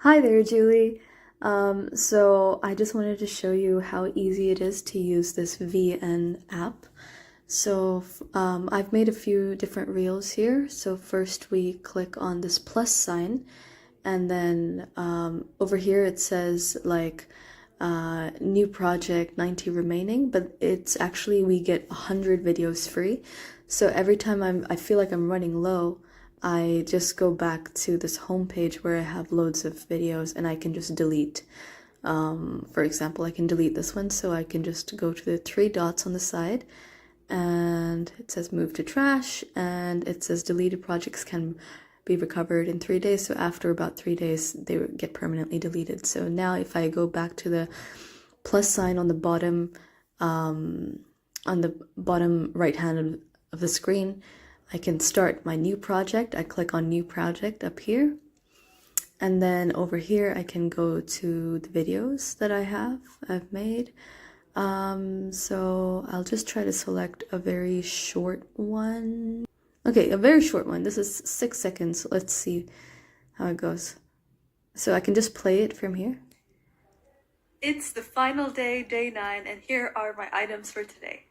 Hi there, Julie. So I just wanted to show you how easy it is to use this VN app. I've made a few different reels here. So first we click on this plus sign, and then over here it says like new project 90 remaining, but it's actually we get 100 videos free. So every time I feel like I'm running low, I just go back to this home page where I have loads of videos and I can just delete. For example, I can delete this one, so I can just go to the three dots on the side and it says move to trash, and it says deleted projects can be recovered in 3 days. So after about 3 days, they get permanently deleted. So now if I go back to the plus sign on the bottom right hand of the screen, I can start my new project. I click on new project up here, and then over here I can go to the videos that I've made. So I'll just try to select a very short one. Okay, a very short one. This is 6 seconds. Let's see how it goes. So I can just play it from here. It's the final day, day 9, and here are my items for today.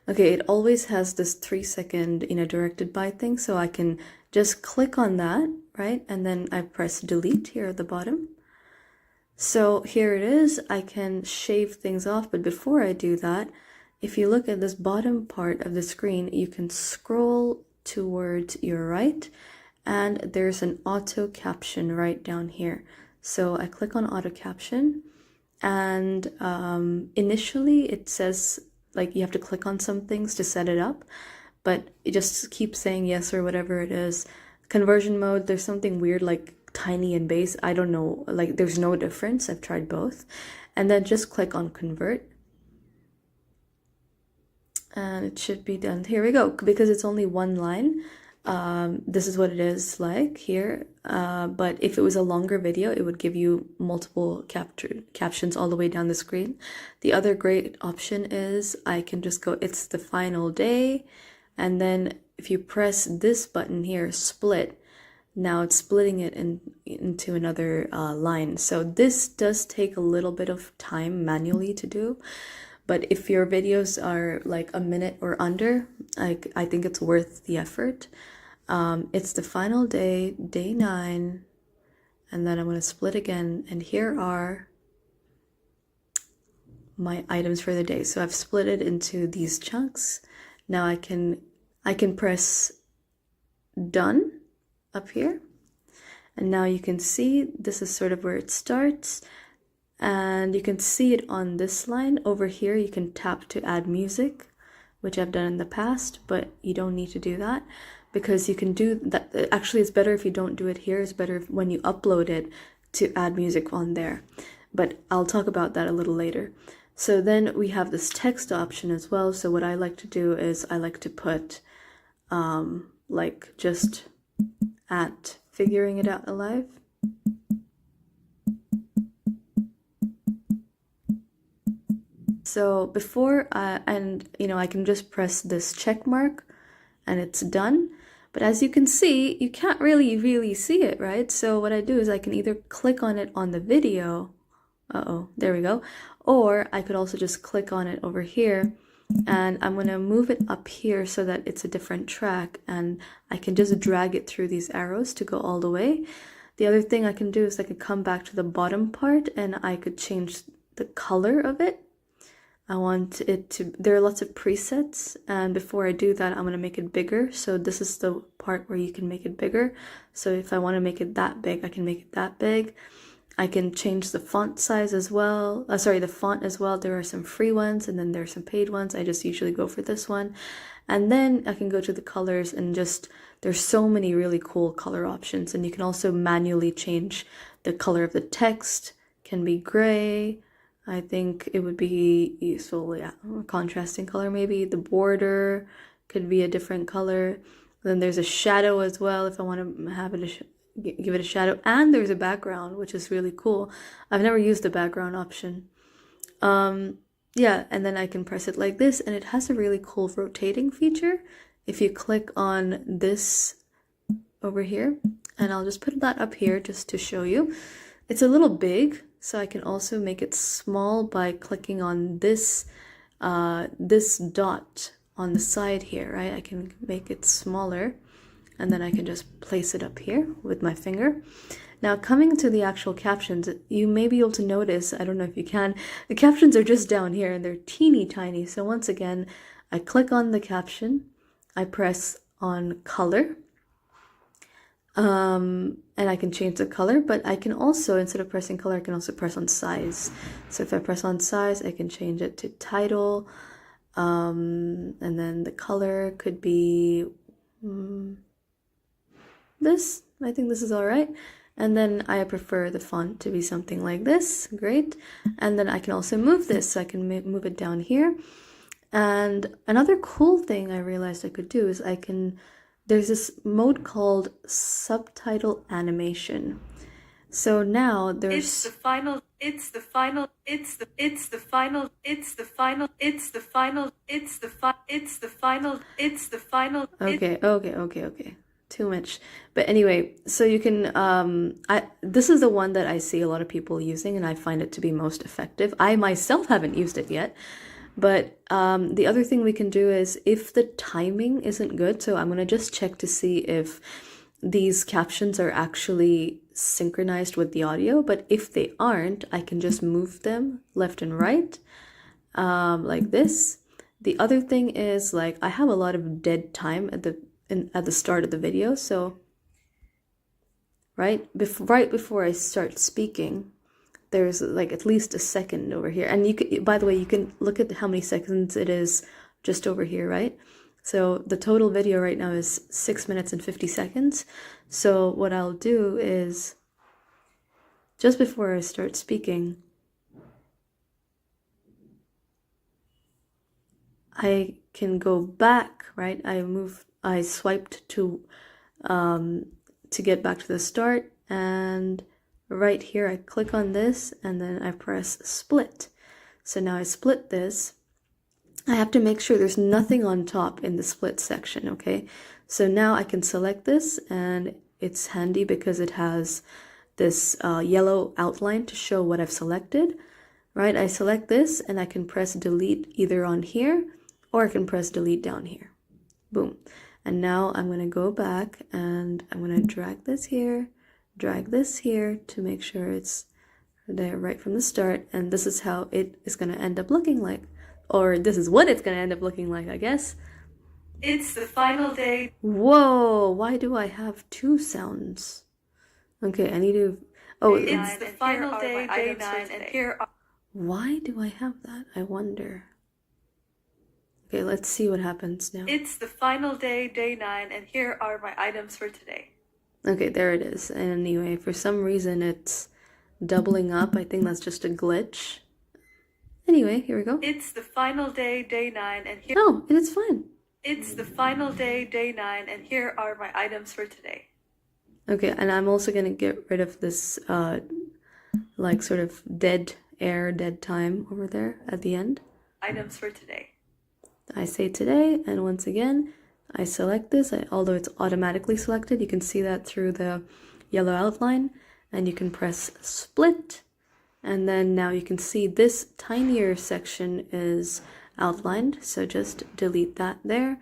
Okay, it always has this 3-second, directed by thing, so I can just click on that, right? And then I press delete here at the bottom. So here it is. I can shave things off, but before I do that, if you look at this bottom part of the screen, you can scroll towards your right, and there's an auto caption right down here. So I click on auto caption, and initially it says like you have to click on some things to set it up, but it just keeps saying yes or whatever it is. Conversion mode, there's something weird like tiny and base. I don't know, like there's no difference. I've tried both. And then just click on convert. And it should be done. Here we go. Because it's only one line, this is what it is like here. But if it was a longer video, it would give you multiple captions all the way down the screen. The other great option is I can just go, it's the final day. And then if you press this button here, split, now it's splitting it into another line. So this does take a little bit of time manually to do. But if your videos are like a minute or under, I think it's worth the effort. It's the final day, day 9, and then I'm going to split again, and here are my items for the day. So I've split it into these chunks. Now I can press done up here, and now you can see this is sort of where it starts. And you can see it on this line over here. You can tap to add music, which I've done in the past, but you don't need to do that because you can do that. Actually, it's better if you don't do it here. It's better when you upload it to add music on there, but I'll talk about that a little later. So then we have this text option as well. So what I like to do is I like to put like just at figuring it out alive. So before, I can just press this check mark and it's done. But as you can see, you can't really see it, right? So what I do is I can either click on it on the video. There we go. Or I could also just click on it over here, and I'm going to move it up here so that it's a different track, and I can just drag it through these arrows to go all the way. The other thing I can do is I could come back to the bottom part and I could change the color of it. I want it to, there are lots of presets, and before I do that, I'm going to make it bigger. So this is the part where you can make it bigger. So if I want to make it that big, I can make it that big. I can change the font size as well. The font as well. There are some free ones and then there are some paid ones. I just usually go for this one. And then I can go to the colors and just, there's so many really cool color options. And you can also manually change the color of the text. Can be gray. I think it would be useful, yeah, a contrasting color maybe. The border could be a different color. Then there's a shadow as well if I want to have it give it a shadow. And there's a background, which is really cool. I've never used the background option. Yeah, and then I can press it like this, and it has a really cool rotating feature. If you click on this over here, and I'll just put that up here just to show you. It's a little big, so I can also make it small by clicking on this this dot on the side here, right? I can make it smaller, and then I can just place it up here with my finger. Now, coming to the actual captions, you may be able to notice, I don't know if you can, the captions are just down here and they're teeny tiny. So once again, I click on the caption, I press on color, and I can change the color, but I can also, instead of pressing color, I can also press on size. So if I press on size, I can change it to title, and then the color could be this. I think this is all right. And then I prefer the font to be something like this. Great. And then I can also move this, so I can move it down here. And another cool thing I realized I could do is there's this mode called subtitle animation. So now there's It's the final, it's the final, it's the final, it's the final, it's the final, it's the final, it's the final. Okay. Too much. But anyway, so you can this is the one that I see a lot of people using, and I find it to be most effective. I myself haven't used it yet. But the other thing we can do is, if the timing isn't good, so I'm going to just check to see if these captions are actually synchronized with the audio. But if they aren't, I can just move them left and right, like this. The other thing is, like, I have a lot of dead time at the start of the video, so right before I start speaking, there's like at least a second over here. And you could, by the way, you can look at how many seconds it is just over here, right? So the total video right now is 6 minutes and 50 seconds. So what I'll do is, just before I start speaking, I can go back, right? I swiped to get back to the start, and right here I click on this, and then I press split. So now I split this. I have to make sure there's nothing on top in the split section, okay? So now I can select this, and it's handy because it has this yellow outline to show what I've selected, right? I select this, and I can press delete either on here, or I can press delete down here. Boom. And now I'm going to go back, and I'm going to drag this here to make sure it's there right from the start. And this is how it is going to end up looking like, or this is what it's going to end up looking like, I guess. It's the final day. Whoa, why do I have two sounds? Okay, I need to, oh, It's the final day, day 9, and here are... Why do I have that? I wonder. Okay, let's see what happens now. It's the final day, day 9, and here are my items for today. Okay, there it is. Anyway, for some reason it's doubling up. I think that's just a glitch. Anyway, here we go. It's the final day, day 9, and here... Oh, and it's fine. It's the final day, day 9, and here are my items for today. Okay, and I'm also gonna get rid of this, like, sort of dead air, dead time over there at the end. Items for today. I say today, and once again, I select this. Although it's automatically selected, you can see that through the yellow outline, and you can press split, and then now you can see this tinier section is outlined, so just delete that there,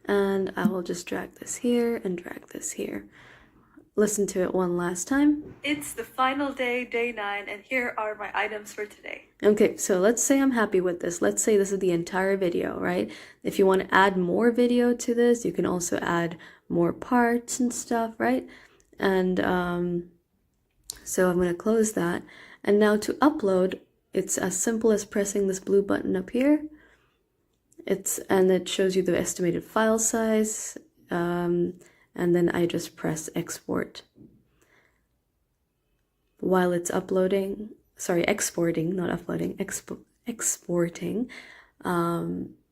and I will just drag this here and drag this here. Listen to it one last time. It's the final day, day 9, and here are my items for today. Okay, so let's say I'm happy with this. Let's say this is the entire video, right? If you want to add more video to this, you can also add more parts and stuff, right? And so I'm going to close that. And now to upload, it's as simple as pressing this blue button up here. And it shows you the estimated file size. And then I just press export. While it's uploading, sorry, exporting, not uploading, exporting,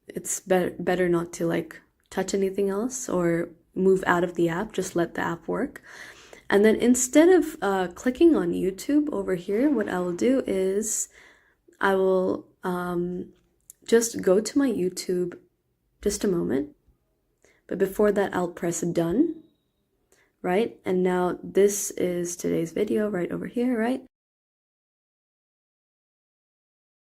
it's better not to like touch anything else or move out of the app, just let the app work. And then instead of clicking on YouTube over here, what I will do is I will just go to my YouTube, just a moment. But before that, I'll press done. right? And now this is today's video right over here, right?